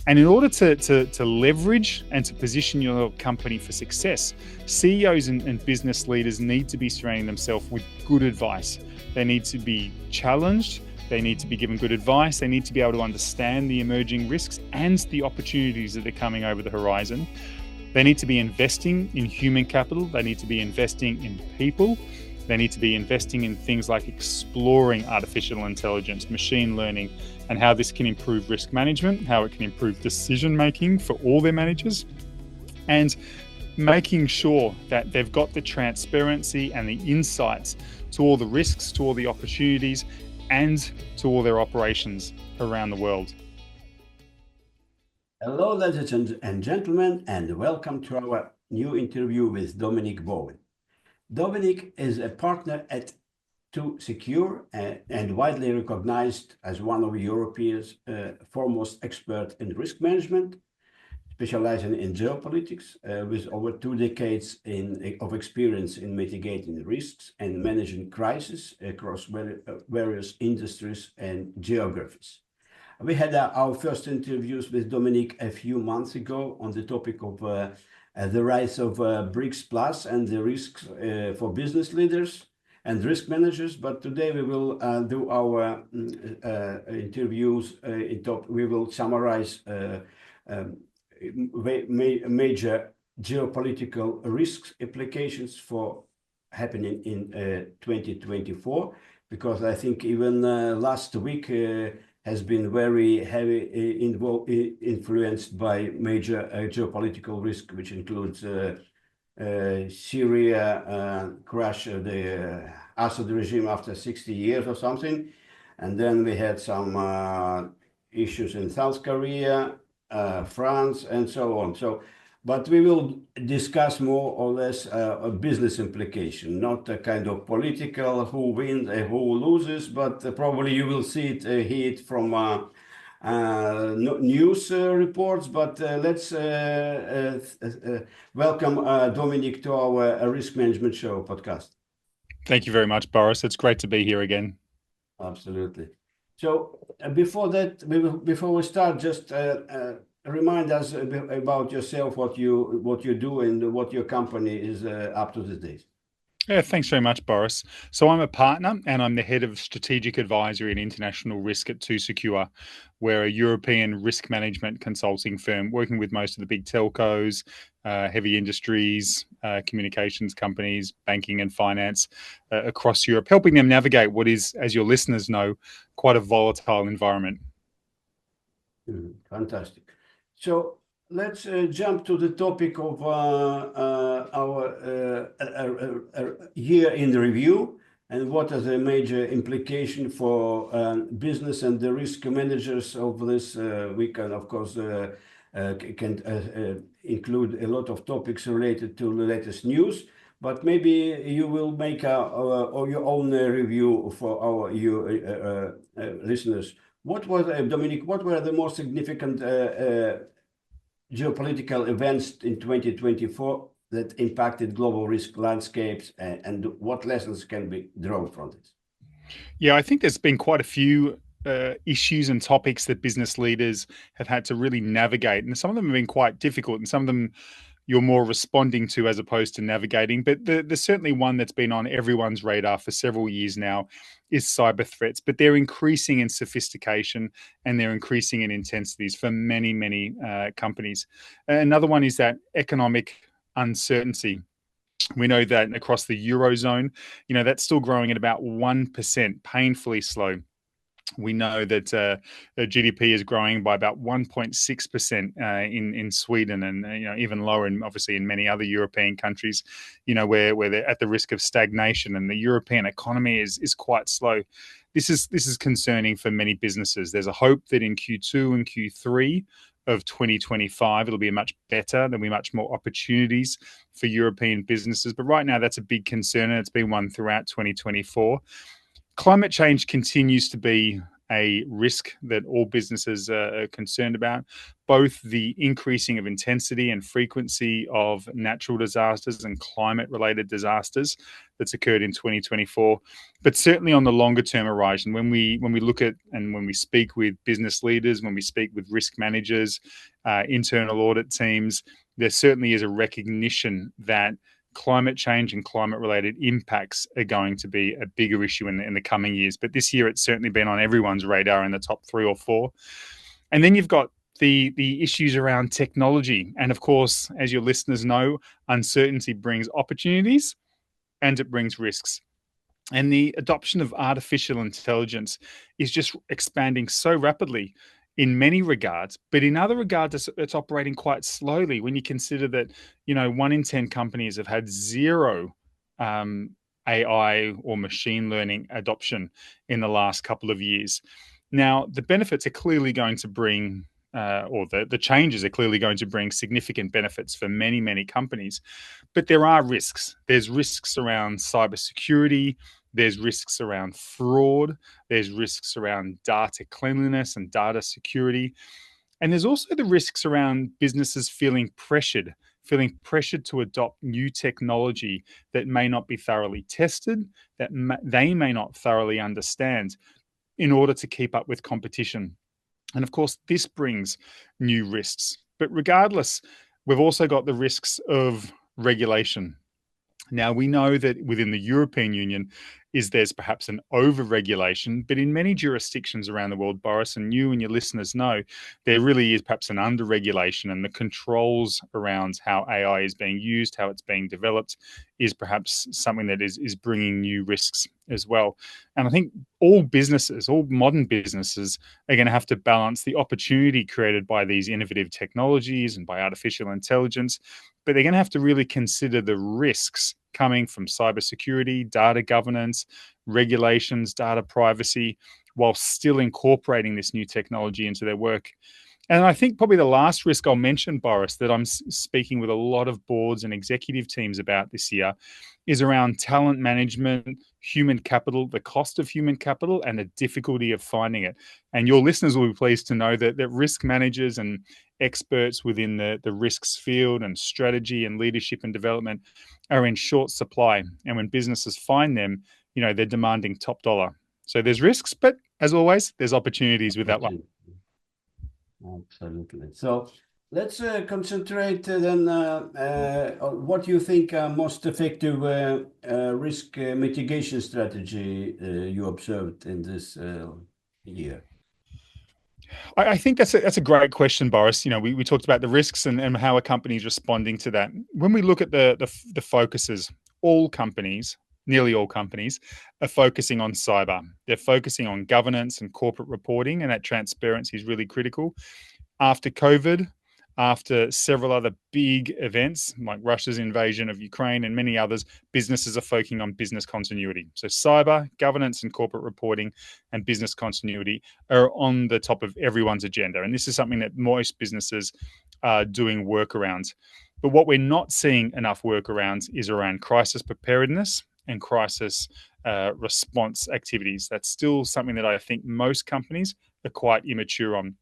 And in order to leverage and to position your company for success, CEOs and business leaders need to be surrounding themselves with good advice. They need to be challenged. They need to be given good advice. They need to be able to understand the emerging risks and the opportunities that are coming over the horizon. They need to be investing in human capital. They need to be investing in people. They need to be investing in things like exploring artificial intelligence, machine learning, and how this can improve risk management, how it can improve decision making for all their managers, and making sure that they've got the transparency and the insights to all the risks, to all the opportunities, and to all their operations around the world. Hello, ladies and gentlemen, and welcome to our new interview with Dominic Bowen. Dominic is a partner at 2Secure and widely recognized as one of Europe's foremost experts in risk management, specializing in geopolitics, with over 2 decades of experience in mitigating risks and managing crises across various industries and geographies. We had our first interviews with Dominic a few months ago on the topic of the rise of BRICS Plus and the risks for business leaders and risk managers. But today we will do our interviews. We will summarize major geopolitical risks implications for happening in 2024, because I think even last week has been very heavy influenced by major geopolitical risk, which includes Syria crash the Assad regime after 60 years or something. And then we had some issues in South Korea, France, and so on. But we will discuss more or less a business implication, not a kind of political who wins and who loses, but probably you will see it, hear it from news reports. But let's welcome Dominic to our Risk Management Show podcast. Thank you very much, Boris. It's great to be here again. Absolutely. So before we start, just remind us about yourself, what you do, and what your company is up to these days. Yeah, thanks very much, Boris. So I'm a partner and I'm the head of strategic advisory and international risk at 2Secure. We're a European risk management consulting firm working with most of the big telcos, heavy industries, communications companies, banking and finance across Europe, helping them navigate what is, as your listeners know, quite a volatile environment. Fantastic. So let's jump to the topic of our year in review, and what are the major implications for business and the risk managers of this. We can, of course, include a lot of topics related to the latest news, but maybe you will make your own review for our listeners. What was, Dominic, what were the most significant geopolitical events in 2024 that impacted global risk landscapes, and what lessons can be drawn from this? Yeah, I think there's been quite a few issues and topics that business leaders have had to really navigate, and some of them have been quite difficult, and some of them you're more responding to as opposed to navigating. But there's certainly one that's been on everyone's radar for several years now is cyber threats, but they're increasing in sophistication and they're increasing in intensities for many, many companies. Another one is that economic uncertainty. We know that across the Eurozone, that's still growing at about 1%, painfully slow. We know that GDP is growing by about 1.6% in Sweden, and even lower, and obviously in many other European countries, where they're at the risk of stagnation, and the European economy is quite slow. This is concerning for many businesses. There's a hope that in Q2 and Q3 of 2025 it'll be much better. There'll be much more opportunities for European businesses, but right now that's a big concern, and it's been one throughout 2024. Climate change continues to be a risk that all businesses are concerned about, both the increasing of intensity and frequency of natural disasters and climate-related disasters that's occurred in 2024, but certainly on the longer-term horizon. When we look at and when we speak with business leaders, when we speak with risk managers, internal audit teams, there certainly is a recognition that climate change and climate-related impacts are going to be a bigger issue in the coming years. But this year, it's certainly been on everyone's radar in the top 3 or 4. And then you've got the issues around technology. And of course, as your listeners know, uncertainty brings opportunities and it brings risks. And the adoption of artificial intelligence is just expanding so rapidly in many regards, but in other regards, it's operating quite slowly when you consider that, 1 in 10 companies have had zero AI or machine learning adoption in the last couple of years. Now, the benefits are clearly going to bring, or the changes are clearly going to bring significant benefits for many, many companies, but there are risks. There's risks around cybersecurity. There's risks around fraud. There's risks around data cleanliness and data security. And there's also the risks around businesses feeling pressured to adopt new technology that may not be thoroughly tested, that they may not thoroughly understand in order to keep up with competition. And of course, this brings new risks. But regardless, we've also got the risks of regulation. Now, we know that within the European Union there's perhaps an over-regulation, but in many jurisdictions around the world, Boris, and you and your listeners know, there really is perhaps an under-regulation, and the controls around how AI is being used, how it's being developed, is perhaps something that is bringing new risks as well. And I think all modern businesses are going to have to balance the opportunity created by these innovative technologies and by artificial intelligence, but they're going to have to really consider the risks coming from cybersecurity, data governance, regulations, data privacy, while still incorporating this new technology into their work. And I think probably the last risk I'll mention, Boris, that I'm speaking with a lot of boards and executive teams about this year is around talent management, human capital, the cost of human capital, and the difficulty of finding it. And your listeners will be pleased to know that risk managers and experts within the risks field and strategy and leadership and development are in short supply. And when businesses find them, they're demanding top dollar. So there's risks, but as always, there's opportunities with that one. Absolutely. So let's concentrate then on what you think are most effective risk mitigation strategy you observed in this year. I think that's a great question, Boris. We talked about the risks and how a company is responding to that. When we look at the focuses, nearly all companies are focusing on cyber. They're focusing on governance and corporate reporting, and that transparency is really critical. After COVID, after several other big events like Russia's invasion of Ukraine and many others, businesses are focusing on business continuity. So cyber, governance and corporate reporting and business continuity are on the top of everyone's agenda. And this is something that most businesses are doing workarounds. But what we're not seeing enough workarounds is around crisis preparedness and crisis response activities. That's still something that I think most companies are quite immature on.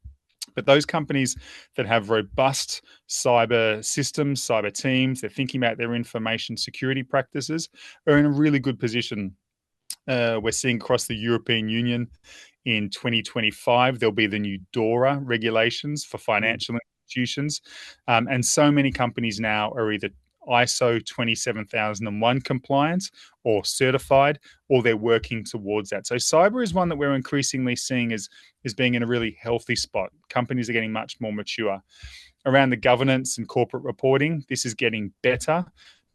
But those companies that have robust cyber systems, cyber teams, they're thinking about their information security practices, are in a really good position. We're seeing across the European Union in 2025, there'll be the new DORA regulations for financial institutions. And so many companies now are either ISO 27001 compliant or certified, or they're working towards that. So cyber is one that we're increasingly seeing as being in a really healthy spot. Companies are getting much more mature. Around the governance and corporate reporting, this is getting better.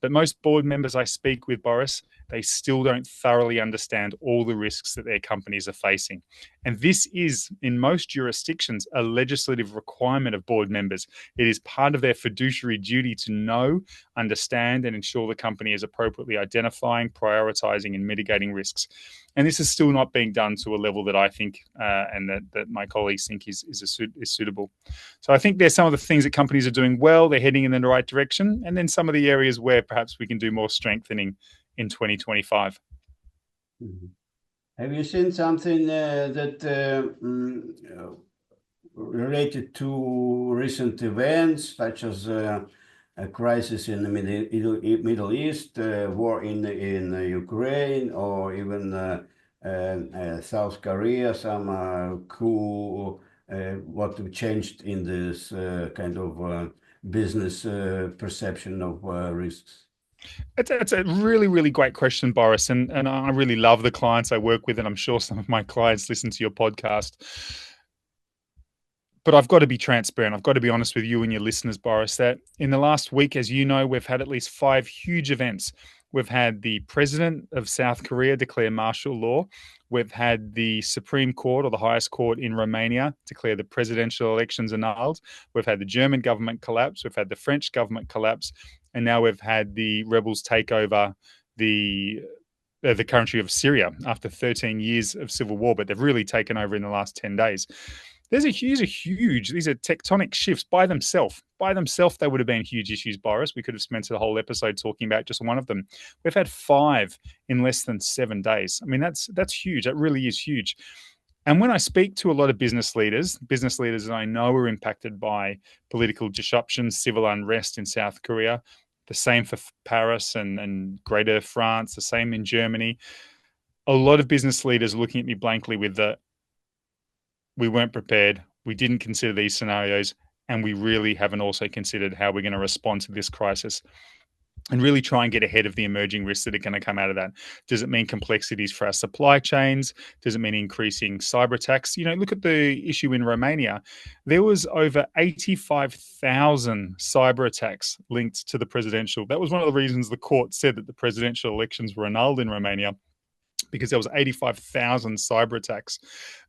But most board members I speak with, Boris, they still don't thoroughly understand all the risks that their companies are facing. And this is, in most jurisdictions, a legislative requirement of board members. It is part of their fiduciary duty to know, understand, and ensure the company is appropriately identifying, prioritizing, and mitigating risks. And this is still not being done to a level that I think and that my colleagues think is suitable. So I think there's some of the things that companies are doing well, they're heading in the right direction, and then some of the areas where perhaps we can do more strengthening in 2025. Mm-hmm. Have you seen something that related to recent events such as a crisis in the Middle East, war in Ukraine, or even South Korea, some coup, what changed in this kind of business perception of risks? It's a really, really great question, Boris. And I really love the clients I work with, and I'm sure some of my clients listen to your podcast. But I've got to be transparent. I've got to be honest with you and your listeners, Boris, that in the last week, as you know, we've had at least 5 huge events. We've had the president of South Korea declare martial law. We've had the Supreme Court, or the highest court in Romania, declare the presidential elections annulled. We've had the German government collapse. We've had the French government collapse. And now we've had the rebels take over the country of Syria after 13 years of civil war, but they've really taken over in the last 10 days. These are huge. These are tectonic shifts by themselves. By themselves, they would have been huge issues, Boris. We could have spent the whole episode talking about just one of them. We've had 5 in less than 7 days. I mean, that's huge. That really is huge. And when I speak to a lot of business leaders that I know are impacted by political disruptions, civil unrest in South Korea, the same for Paris and Greater France, the same in Germany. A lot of business leaders are looking at me blankly with the, we weren't prepared, we didn't consider these scenarios, and we really haven't also considered how we're going to respond to this crisis and really try and get ahead of the emerging risks that are going to come out of that. Does it mean complexities for our supply chains? Does it mean increasing cyber attacks? You know, look at the issue in Romania. There was over 85,000 cyber attacks linked to the presidential. That was one of the reasons the court said that the presidential elections were annulled in Romania, because there was 85,000 cyber attacks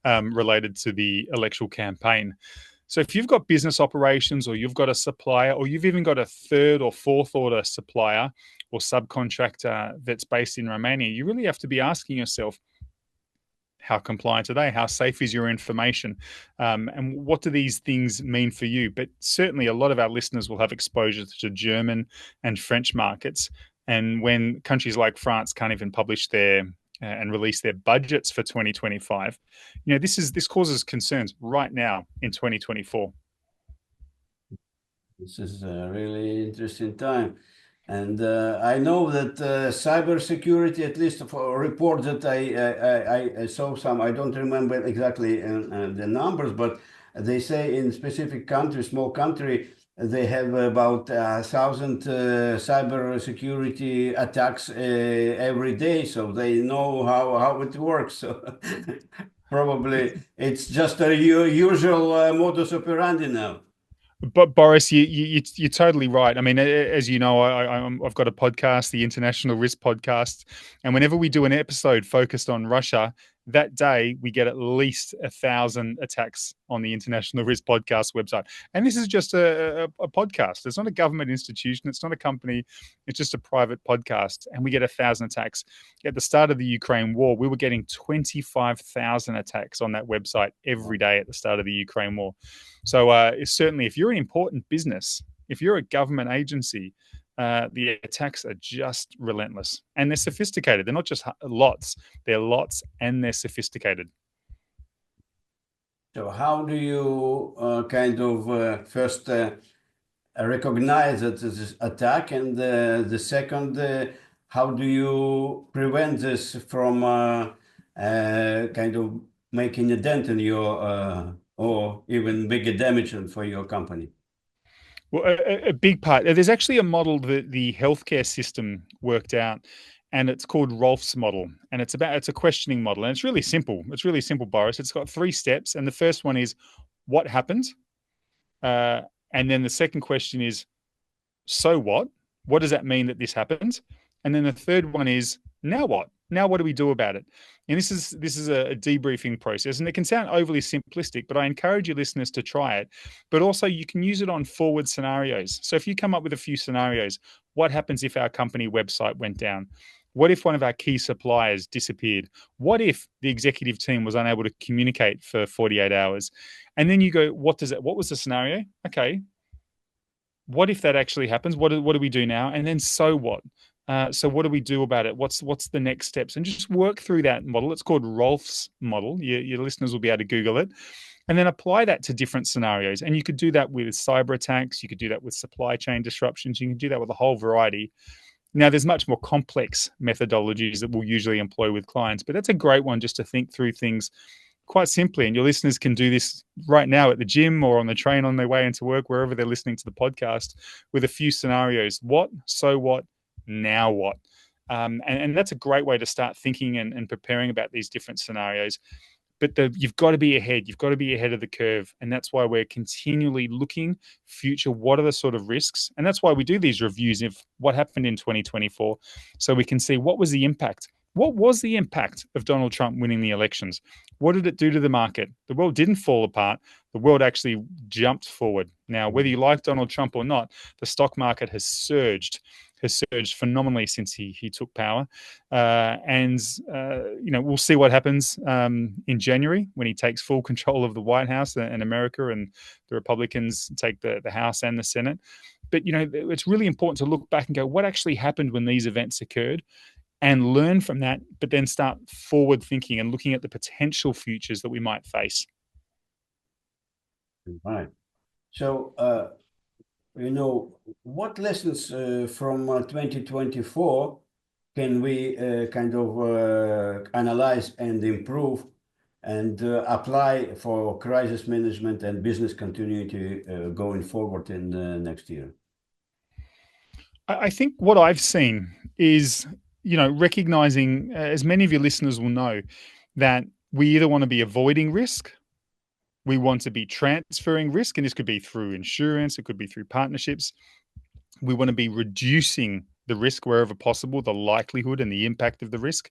related to the electoral campaign. So if you've got business operations, or you've got a supplier, or you've even got a third or fourth order supplier or subcontractor that's based in Romania, you really have to be asking yourself, how compliant are they? How safe is your information? And what do these things mean for you? But certainly a lot of our listeners will have exposure to German and French markets. And when countries like France can't even publish their and release their budgets for 2025, you know, this causes concerns right now in 2024. This is a really interesting time. And I know that cybersecurity, at least for a report that I saw some, I don't remember exactly the numbers, but they say in specific countries, small country, they have about 1,000 cybersecurity attacks every day, so they know how it works. So probably it's just a usual modus operandi now. But Boris, you're totally right. I mean, as you know, I've got a podcast, the International Risk Podcast, and whenever we do an episode focused on Russia, that day we get at least 1,000 attacks on the International Risk Podcast website. And this is just a podcast. It's not a government institution. It's not a company. It's just a private podcast, and we get 1,000 attacks. At the start of the Ukraine war, we were getting 25,000 attacks on that website every day at the start of the Ukraine war. So certainly, if you're an important business, if you're a government agency, the attacks are just relentless, and they're sophisticated. They're not just lots; they're lots, and they're sophisticated. So how do you kind of first recognize that this is attack, and the second, how do you prevent this from kind of making a dent in your or even bigger damage for your company? Well, a big part. There's actually a model that the healthcare system worked out, and it's called Rolf's model, and it's a questioning model, and it's really simple. It's really simple, Boris. It's got 3 steps, and the first one is what happened, uh, and then the second question is, so what? What does that mean that this happened? And then the third one is, now what? Now what do we do about it? And this is a debriefing process, and it can sound overly simplistic, but I encourage your listeners to try it. But also, you can use it on forward scenarios. So if you come up with a few scenarios, what happens if our company website went down? What if one of our key suppliers disappeared? What if the executive team was unable to communicate for 48 hours? And then you go, what was the scenario? Okay, what if that actually happens? What do we do now? And then, so what? So what do we do about it? What's the next steps? And just work through that model. It's called Rolf's model. Your listeners will be able to Google it, and then apply that to different scenarios. And you could do that with cyber attacks. You could do that with supply chain disruptions. You can do that with a whole variety. Now, there's much more complex methodologies that we'll usually employ with clients, but that's a great one just to think through things quite simply. And your listeners can do this right now at the gym or on the train on their way into work, wherever they're listening to the podcast, with a few scenarios. What, so what, now what? And that's a great way to start thinking and preparing about these different scenarios. But you've got to be ahead. You've got to be ahead of the curve. And that's why we're continually looking future. What are the sort of risks? And that's why we do these reviews of what happened in 2024. So we can see what was the impact. What was the impact of Donald Trump winning the elections? What did it do to the market? The world didn't fall apart. The world actually jumped forward. Now, whether you like Donald Trump or not, the stock market has surged phenomenally since he took power. And we'll see what happens in January when he takes full control of the White House and America, and the Republicans take the House and the Senate. But, it's really important to look back and go, what actually happened when these events occurred? And learn from that, but then start forward thinking and looking at the potential futures that we might face. Right. So, what lessons from 2024 can we analyze and improve and apply for crisis management and business continuity going forward in next year? I think what I've seen is, recognizing, as many of your listeners will know, that we either want to be avoiding risk, we want to be transferring risk, and this could be through insurance, it could be through partnerships. We want to be reducing the risk wherever possible, the likelihood and the impact of the risk.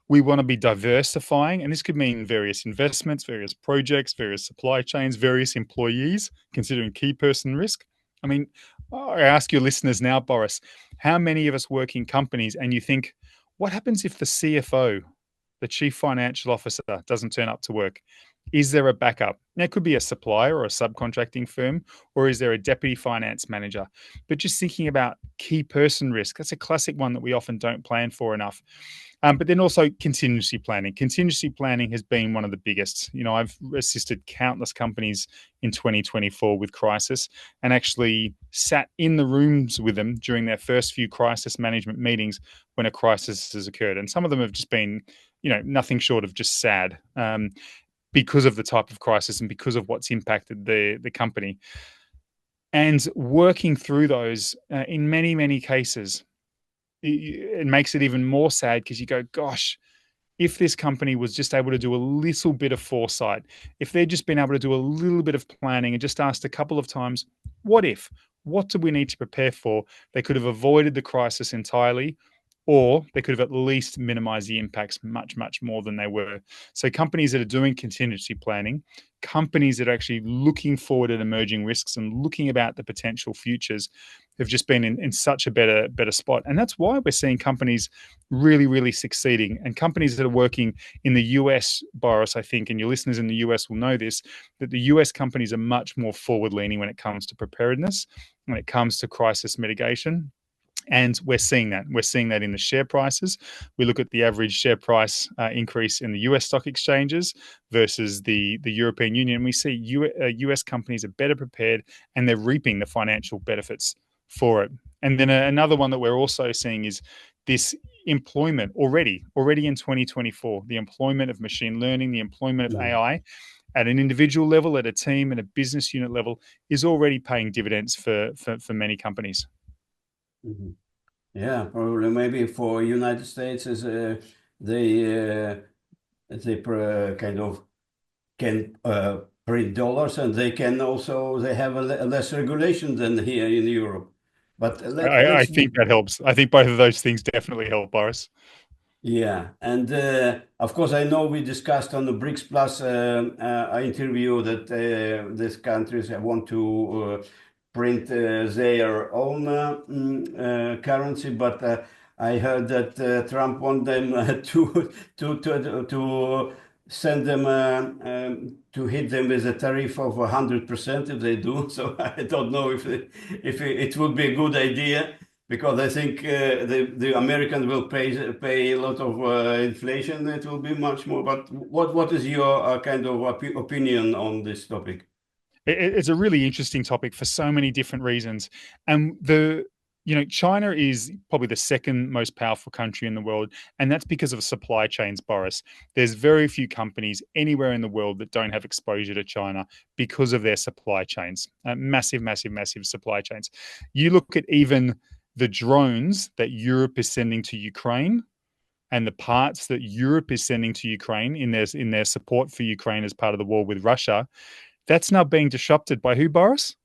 We want to be diversifying, and this could mean various investments, various projects, various supply chains, various employees, considering key person risk. I mean, I ask your listeners now, Boris, how many of us work in companies and you think, what happens if the CFO, the chief financial officer, doesn't turn up to work? Is there a backup? Now, it could be a supplier or a subcontracting firm, or is there a deputy finance manager? But just thinking about key person risk, that's a classic one that we often don't plan for enough. But then also contingency planning. Contingency planning has been one of the biggest. I've assisted countless companies in 2024 with crisis and actually sat in the rooms with them during their first few crisis management meetings when a crisis has occurred. And some of them have just been, nothing short of just sad. Because of the type of crisis and because of what's impacted the company. And working through those, in many, many cases, it makes it even more sad because you go, gosh, if this company was just able to do a little bit of foresight, if they'd just been able to do a little bit of planning and just asked a couple of times, what if? What do we need to prepare for? They could have avoided the crisis entirely, or they could have at least minimized the impacts much, much more than they were. So companies that are doing contingency planning, companies that are actually looking forward at emerging risks and looking about the potential futures have just been in such a better spot. And that's why we're seeing companies really, really succeeding. And companies that are working in the US, Boris, I think, and your listeners in the US will know this, that the US companies are much more forward-leaning when it comes to preparedness, when it comes to crisis mitigation. And we're seeing that. We're seeing that in the share prices. We look at the average share price increase in the US stock exchanges versus the European Union. And we see US companies are better prepared and they're reaping the financial benefits for it. And then another one that we're also seeing is this employment already in 2024, the employment of machine learning, the employment of AI at an individual level, at a team and a business unit level is already paying dividends for many companies. Mm-hmm. Yeah, probably maybe for United States is they kind of can print dollars, and they have a less regulation than here in Europe. But I think that helps. I think both of those things definitely help, Boris. Yeah, and of course, I know we discussed on the BRICS Plus interview that these countries want to print their own currency, but I heard that Trump want them to send them to hit them with a tariff of 100% if they do. So I don't know if it would be a good idea, because I think the Americans will pay a lot of inflation. It will be much more. But what is your kind of opinion on this topic? It's a really interesting topic for so many different reasons. And China is probably the second most powerful country in the world, and that's because of supply chains, Boris. There's very few companies anywhere in the world that don't have exposure to China because of their supply chains. Massive, massive, massive supply chains. You look at even the drones that Europe is sending to Ukraine and the parts that Europe is sending to Ukraine in their support for Ukraine as part of the war with Russia. That's now being disrupted by who, Boris?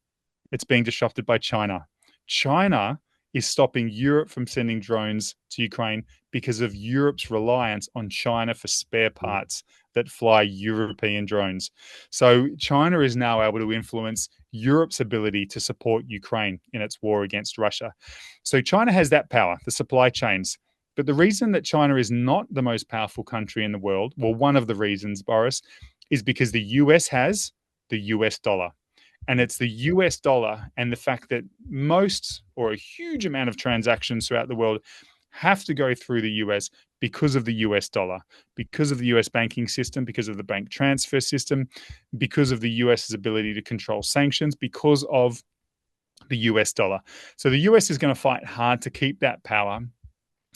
It's being disrupted by China. China is stopping Europe from sending drones to Ukraine because of Europe's reliance on China for spare parts that fly European drones. So China is now able to influence Europe's ability to support Ukraine in its war against Russia. So China has that power, the supply chains. But the reason that China is not the most powerful country in the world, well, one of the reasons, Boris, is because the US has the US dollar. And it's the US dollar and the fact that most or a huge amount of transactions throughout the world have to go through the US because of the US dollar, because of the US banking system, because of the bank transfer system, because of the US's ability to control sanctions, because of the US dollar. So the US is going to fight hard to keep that power.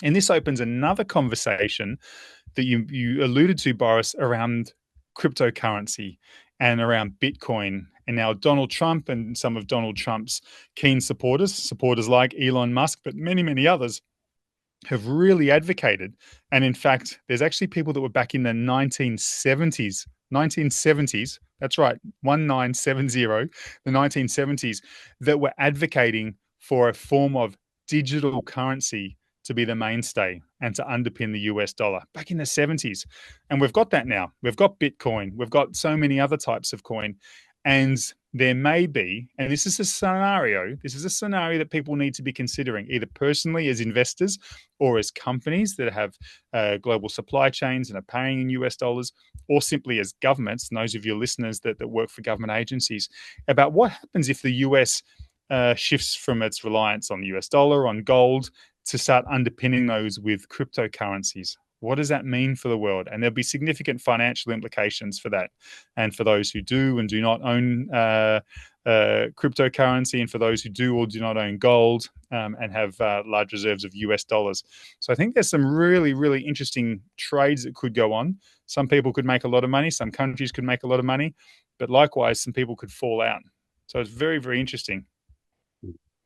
And this opens another conversation that you alluded to, Boris, around cryptocurrency and around Bitcoin. And now Donald Trump and some of Donald Trump's keen supporters like Elon Musk, but many, many others, have really advocated. And in fact, there's actually people that were back in the 1970s, that's right, 1970, the 1970s, that were advocating for a form of digital currency to be the mainstay and to underpin the US dollar back in the 70s. And we've got that now. We've got Bitcoin. We've got so many other types of coin. And there may be, and this is a scenario that people need to be considering, either personally as investors or as companies that have global supply chains and are paying in US dollars, or simply as governments, and those of your listeners that work for government agencies, about what happens if the US shifts from its reliance on the US dollar, on gold, to start underpinning those with cryptocurrencies. What does that mean for the world? And there'll be significant financial implications for that. And for those who do and do not own cryptocurrency, and for those who do or do not own gold and have large reserves of US dollars. So I think there's some really, really interesting trades that could go on. Some people could make a lot of money. Some countries could make a lot of money. But likewise, some people could fall out. So it's very, very interesting.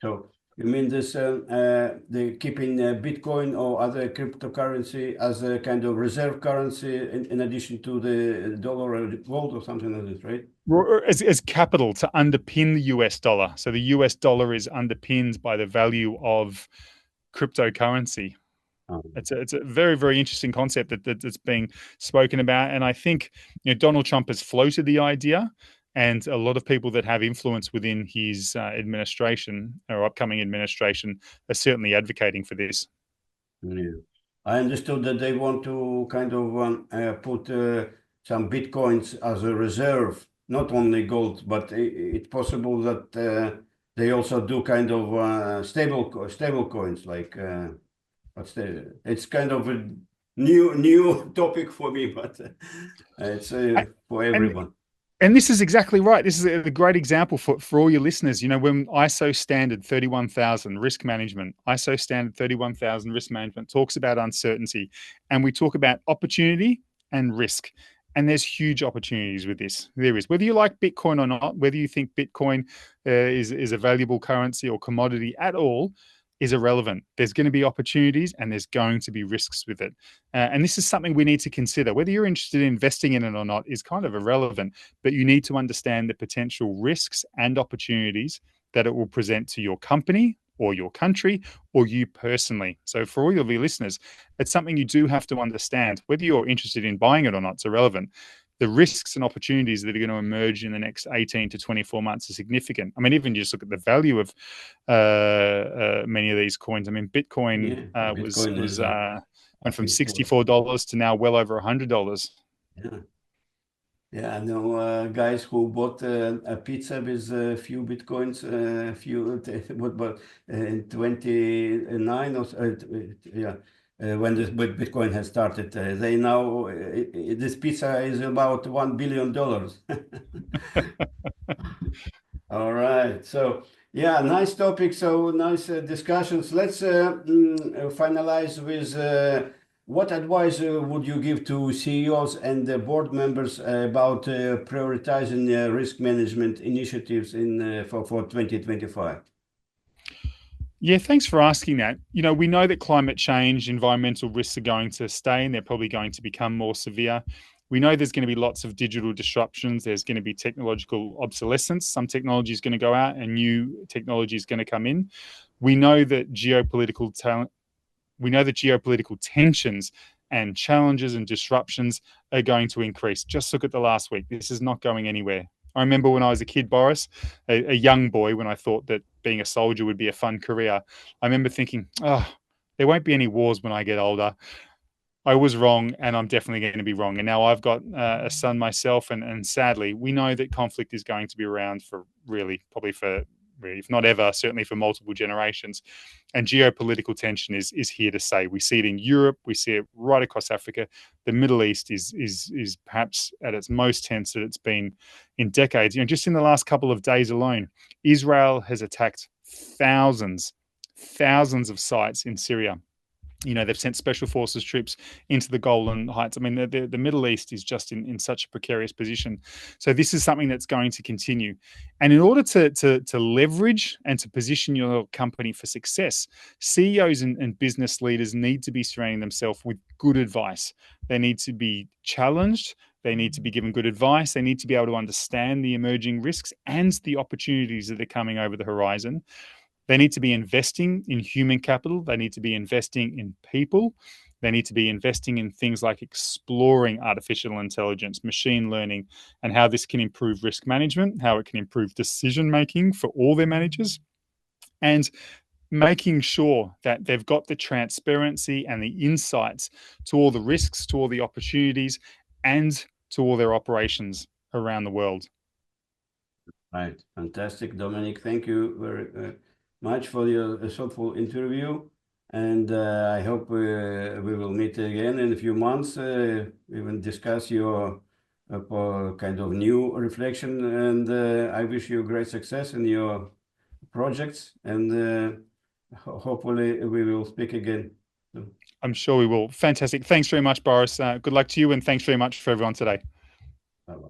So you mean this the keeping Bitcoin or other cryptocurrency as a kind of reserve currency in addition to the dollar or gold or something like this, right? As capital to underpin the US dollar. So the US dollar is underpinned by the value of cryptocurrency. It's a very, very interesting concept that's being spoken about. And I think Donald Trump has floated the idea, and a lot of people that have influence within his administration or upcoming administration are certainly advocating for this. Yeah. I understood that they want to kind of put some bitcoins as a reserve, not only gold, but it's possible that they also do kind of stable coins like. It's kind of a new topic for me, but it's for everyone. And this is exactly right. This is a great example for all your listeners. When ISO standard 31,000 risk management, ISO standard 31,000 risk management talks about uncertainty, and we talk about opportunity and risk. And there's huge opportunities with this. There is. Whether you like Bitcoin or not, whether you think Bitcoin is a valuable currency or commodity at all, is irrelevant. There's going to be opportunities and there's going to be risks with it. And this is something we need to consider. Whether you're interested in investing in it or not is kind of irrelevant, but you need to understand the potential risks and opportunities that it will present to your company or your country or you personally. So for all of your listeners, it's something you do have to understand. Whether you're interested in buying it or not, it's irrelevant. The risks and opportunities that are going to emerge in the next 18 to 24 months are significant. I mean, even just look at the value of many of these coins. I mean, Bitcoin, went from $64 to now well over $100. Yeah. Yeah, I know guys who bought a pizza with a few bitcoins, what, in 29 or yeah, when this Bitcoin has started. They now, this pizza is about $1 billion. All right. So, yeah, nice topic. So, nice discussions. Let's finalize with what advice would you give to CEOs and board members about prioritizing risk management initiatives for 2025? Yeah, thanks for asking that. We know that climate change, environmental risks are going to stay and they're probably going to become more severe. We know there's going to be lots of digital disruptions. There's going to be technological obsolescence. Some technology is going to go out and new technology is going to come in. We know that geopolitical tensions and challenges and disruptions are going to increase. Just look at the last week. This is not going anywhere. I remember when I was a kid, Boris, a young boy, when I thought that being a soldier would be a fun career. I remember thinking, oh, there won't be any wars when I get older. I was wrong, and I'm definitely going to be wrong. And now I've got a son myself, and sadly, we know that conflict is going to be around for really, probably for, really, if not ever, certainly for multiple generations. And geopolitical tension is here to stay. We see it in Europe, we see it right across Africa. The Middle East is perhaps at its most tense that it's been in decades. Just in the last couple of days alone, Israel has attacked thousands of sites in Syria. They've sent special forces troops into the Golan Heights. I mean, the Middle East is just in such a precarious position. So this is something that's going to continue. And in order to leverage and to position your company for success, CEOs and business leaders need to be surrounding themselves with good advice. They need to be challenged. They need to be given good advice. They need to be able to understand the emerging risks and the opportunities that are coming over the horizon. They need to be investing in human capital. They need to be investing in people. They need to be investing in things like exploring artificial intelligence, machine learning, and how this can improve risk management, how it can improve decision making for all their managers, and making sure that they've got the transparency and the insights to all the risks, to all the opportunities, and to all their operations around the world. Right. Fantastic, Dominic. Thank you very much for your thoughtful interview. And I hope we will meet again in a few months. We will discuss your kind of new reflection. And I wish you great success in your projects. And hopefully we will speak again. I'm sure we will. Fantastic. Thanks very much, Boris. Good luck to you, and thanks very much for everyone today. Bye-bye.